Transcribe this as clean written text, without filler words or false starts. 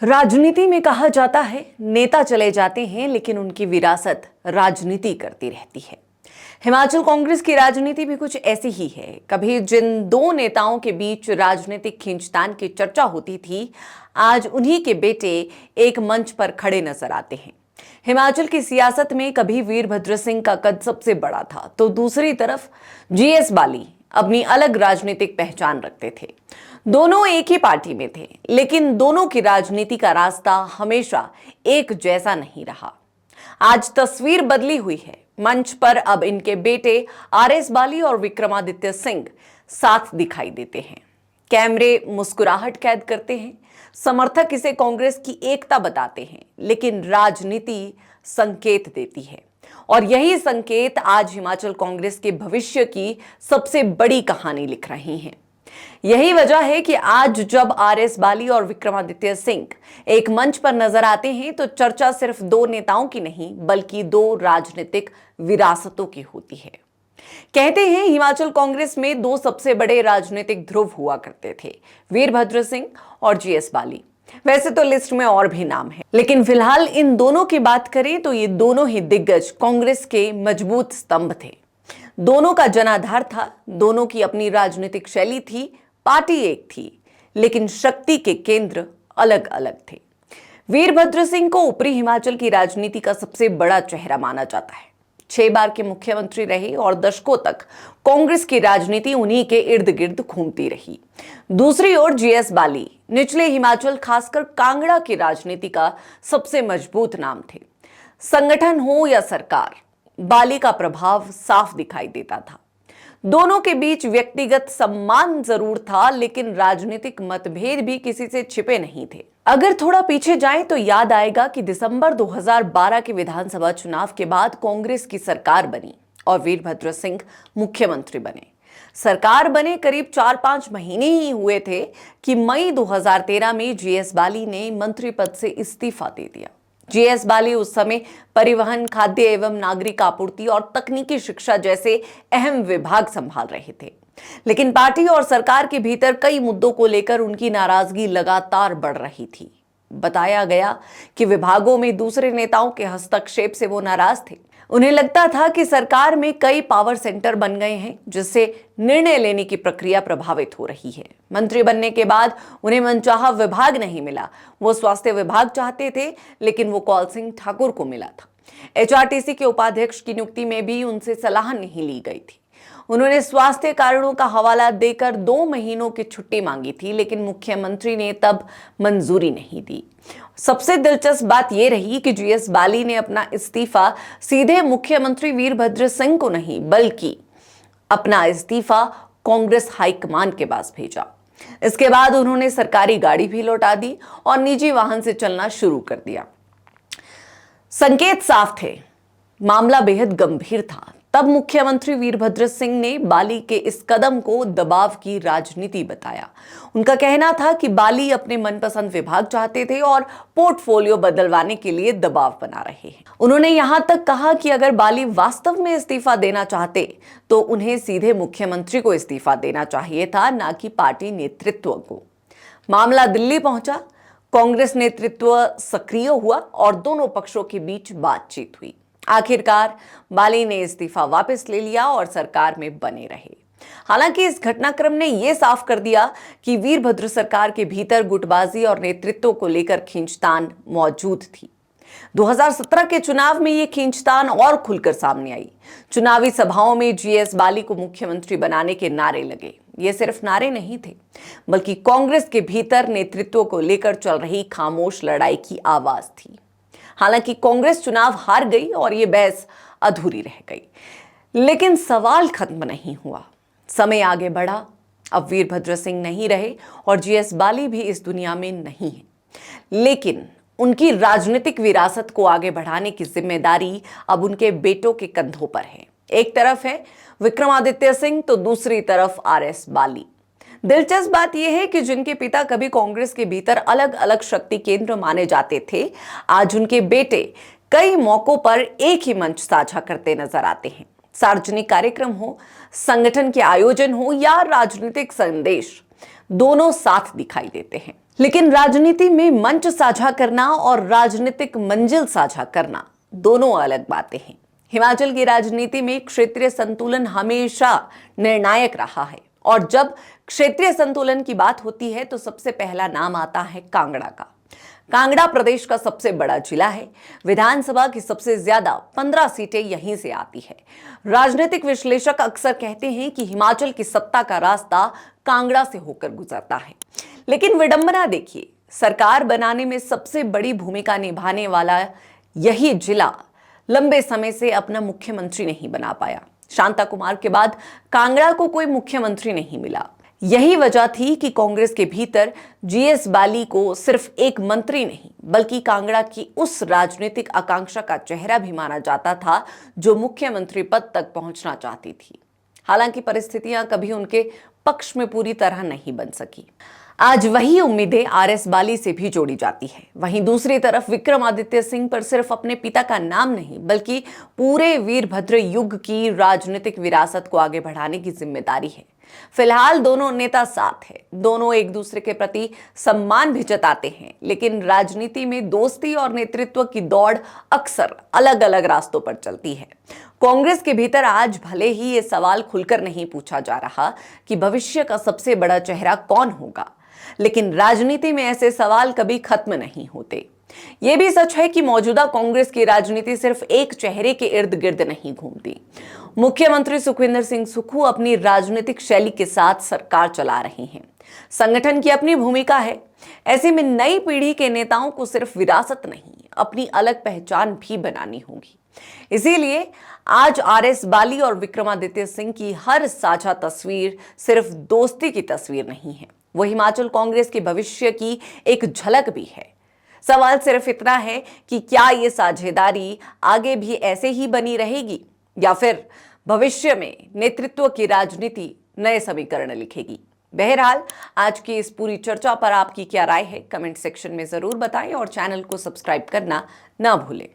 राजनीति में कहा जाता है नेता चले जाते हैं लेकिन उनकी विरासत राजनीति करती रहती है। हिमाचल कांग्रेस की राजनीति भी कुछ ऐसी ही है। कभी जिन दो नेताओं के बीच राजनीतिक खींचतान की चर्चा होती थी, आज उन्हीं के बेटे एक मंच पर खड़े नजर आते हैं। हिमाचल की सियासत में कभी वीरभद्र सिंह का कद सबसे बड़ा था, तो दूसरी तरफ जीएस बाली अपनी अलग राजनीतिक पहचान रखते थे। दोनों एक ही पार्टी में थे, लेकिन दोनों की राजनीति का रास्ता हमेशा एक जैसा नहीं रहा। आज तस्वीर बदली हुई है। मंच पर अब इनके बेटे आरएस बाली और विक्रमादित्य सिंह साथ दिखाई देते हैं। कैमरे मुस्कुराहट कैद करते हैं, समर्थक इसे कांग्रेस की एकता बताते हैं, लेकिन राजनीति संकेत देती है। और यही संकेत आज हिमाचल कांग्रेस के भविष्य की सबसे बड़ी कहानी लिख रही हैं। यही वजह है कि आज जब आरएस बाली और विक्रमादित्य सिंह एक मंच पर नजर आते हैं, तो चर्चा सिर्फ दो नेताओं की नहीं बल्कि दो राजनीतिक विरासतों की होती है। कहते हैं हिमाचल कांग्रेस में दो सबसे बड़े राजनीतिक ध्रुव हुआ करते थे, वीरभद्र सिंह और जीएस बाली। वैसे तो लिस्ट में और भी नाम है, लेकिन फिलहाल इन दोनों की बात करें तो ये दोनों ही दिग्गज कांग्रेस के मजबूत स्तंभ थे। दोनों का जनाधार था, दोनों की अपनी राजनीतिक शैली थी, पार्टी एक थी, लेकिन शक्ति के केंद्र अलग अलग थे। वीरभद्र सिंह को ऊपरी हिमाचल की राजनीति का सबसे बड़ा चेहरा माना जाता है। 6 बार के मुख्यमंत्री रहे और दशकों तक कांग्रेस की राजनीति उन्हीं के इर्द गिर्द घूमती रही। दूसरी ओर जीएस बाली निचले हिमाचल, खासकर कांगड़ा की राजनीति का सबसे मजबूत नाम थे। संगठन हो या सरकार, बाली का प्रभाव साफ दिखाई देता था। दोनों के बीच व्यक्तिगत सम्मान जरूर था, लेकिन राजनीतिक मतभेद भी किसी से छिपे नहीं थे। अगर थोड़ा पीछे जाएं तो याद आएगा कि दिसंबर 2012 के विधानसभा चुनाव के बाद कांग्रेस की सरकार बनी और वीरभद्र सिंह मुख्यमंत्री बने। सरकार बने करीब 4-5 महीने ही हुए थे कि मई 2013 में जीएस बाली ने मंत्री पद से इस्तीफा दे दिया। जीएस बाली उस समय परिवहन, खाद्य एवं नागरिक आपूर्ति और तकनीकी शिक्षा जैसे अहम विभाग संभाल रहे थे, लेकिन पार्टी और सरकार के भीतर कई मुद्दों को लेकर उनकी नाराजगी लगातार बढ़ रही थी। बताया गया कि विभागों में दूसरे नेताओं के हस्तक्षेप से वो नाराज थे। उन्हें लगता था कि सरकार में कई पावर सेंटर बन गए हैं, जिससे निर्णय लेने की प्रक्रिया प्रभावित हो रही है। मंत्री बनने के बाद उन्हें मनचाहा विभाग नहीं मिला। वो स्वास्थ्य विभाग चाहते थे, लेकिन वो कौल सिंह ठाकुर को मिला था। एचआरटीसी के उपाध्यक्ष की नियुक्ति में भी उनसे सलाह नहीं ली गई थी। उन्होंने स्वास्थ्य कारणों का हवाला देकर 2 महीनों की छुट्टी मांगी थी, लेकिन मुख्यमंत्री ने तब मंजूरी नहीं दी। सबसे दिलचस्प बात यह रही कि जीएस बाली ने अपना इस्तीफा सीधे मुख्यमंत्री वीरभद्र सिंह को नहीं, बल्कि अपना इस्तीफा कांग्रेस हाईकमान के पास भेजा। इसके बाद उन्होंने सरकारी गाड़ी भी लौटा दी और निजी वाहन से चलना शुरू कर दिया। संकेत साफ थे, मामला बेहद गंभीर था। तब मुख्यमंत्री वीरभद्र सिंह ने बाली के इस कदम को दबाव की राजनीति बताया। उनका कहना था कि बाली अपने मनपसंद विभाग चाहते थे और पोर्टफोलियो बदलवाने के लिए दबाव बना रहे हैं। उन्होंने यहां तक कहा कि अगर बाली वास्तव में इस्तीफा देना चाहते तो उन्हें सीधे मुख्यमंत्री को इस्तीफा देना चाहिए था, ना कि पार्टी नेतृत्व को। मामला दिल्ली पहुंचा, कांग्रेस नेतृत्व सक्रिय हुआ और दोनों पक्षों के बीच बातचीत हुई। आखिरकार बाली ने इस्तीफा वापस ले लिया और सरकार में बने रहे। हालांकि इस घटनाक्रम ने यह साफ कर दिया कि वीरभद्र सरकार के भीतर गुटबाजी और नेतृत्व को लेकर खींचतान मौजूद थी। 2017 के चुनाव में यह खींचतान और खुलकर सामने आई। चुनावी सभाओं में जीएस बाली को मुख्यमंत्री बनाने के नारे लगे। ये सिर्फ नारे नहीं थे, बल्कि कांग्रेस के भीतर नेतृत्व को लेकर चल रही खामोश लड़ाई की आवाज थी। हालांकि कांग्रेस चुनाव हार गई और ये बहस अधूरी रह गई, लेकिन सवाल खत्म नहीं हुआ। समय आगे बढ़ा, अब वीरभद्र सिंह नहीं रहे और जीएस बाली भी इस दुनिया में नहीं है, लेकिन उनकी राजनीतिक विरासत को आगे बढ़ाने की जिम्मेदारी अब उनके बेटों के कंधों पर है। एक तरफ है विक्रमादित्य सिंह तो दूसरी तरफ आरएस बाली। दिलचस्प बात यह है कि जिनके पिता कभी कांग्रेस के भीतर अलग अलग शक्ति केंद्र माने जाते थे, आज उनके बेटे कई मौकों पर एक ही मंच साझा करते नजर आते हैं। सार्वजनिक कार्यक्रम हो, संगठन के आयोजन हो या राजनीतिक संदेश, दोनों साथ दिखाई देते हैं। लेकिन राजनीति में मंच साझा करना और राजनीतिक मंजिल साझा करना दोनों अलग बातें हैं। हिमाचल की राजनीति में क्षेत्रीय संतुलन हमेशा निर्णायक रहा है और जब क्षेत्रीय संतुलन की बात होती है तो सबसे पहला नाम आता है कांगड़ा का। कांगड़ा प्रदेश का सबसे बड़ा जिला है। विधानसभा की सबसे ज्यादा 15 सीटें यहीं से आती है। राजनीतिक विश्लेषक अक्सर कहते हैं कि हिमाचल की सत्ता का रास्ता कांगड़ा से होकर गुजरता है। लेकिन विडंबना देखिए, सरकार बनाने में सबसे बड़ी भूमिका निभाने वाला यही जिला लंबे समय से अपना मुख्यमंत्री नहीं बना पाया। शांता कुमार के बाद कांगड़ा को कोई मुख्यमंत्री नहीं मिला। यही वजह थी कि कांग्रेस के भीतर जीएस बाली को सिर्फ एक मंत्री नहीं बल्कि कांगड़ा की उस राजनीतिक आकांक्षा का चेहरा भी माना जाता था जो मुख्यमंत्री पद तक पहुंचना चाहती थी। हालांकि परिस्थितियां कभी उनके पक्ष में पूरी तरह नहीं बन सकी। आज वही उम्मीदें आरएस बाली से भी जोड़ी जाती है। वहीं दूसरी तरफ विक्रमादित्य सिंह पर सिर्फ अपने पिता का नाम नहीं बल्कि पूरे वीरभद्र युग की राजनीतिक विरासत को आगे बढ़ाने की जिम्मेदारी है। फिलहाल दोनों नेता साथ हैं, दोनों एक दूसरे के प्रति सम्मान भी जताते हैं, लेकिन राजनीति में दोस्ती और नेतृत्व की दौड़ अक्सर अलग अलग रास्तों पर चलती है। कांग्रेस के भीतर आज भले ही ये सवाल खुलकर नहीं पूछा जा रहा कि भविष्य का सबसे बड़ा चेहरा कौन होगा, लेकिन राजनीति में ऐसे सवाल कभी खत्म नहीं होते। यह भी सच है कि मौजूदा कांग्रेस की राजनीति सिर्फ एक चेहरे के इर्द गिर्द नहीं घूमती। मुख्यमंत्री सुखविंदर सिंह सुक्खू अपनी राजनीतिक शैली के साथ सरकार चला रहे हैं। संगठन की अपनी भूमिका है। ऐसे में नई पीढ़ी के नेताओं को सिर्फ विरासत नहीं, अपनी अलग पहचान भी बनानी होगी। इसीलिए आज आरएस बाली और विक्रमादित्य सिंह की हर साझा तस्वीर सिर्फ दोस्ती की तस्वीर नहीं है, वो हिमाचल कांग्रेस के भविष्य की एक झलक भी है। सवाल सिर्फ इतना है कि क्या ये साझेदारी आगे भी ऐसे ही बनी रहेगी या फिर भविष्य में नेतृत्व की राजनीति नए समीकरण लिखेगी। बहरहाल आज की इस पूरी चर्चा पर आपकी क्या राय है, कमेंट सेक्शन में जरूर बताएं और चैनल को सब्सक्राइब करना ना भूलें।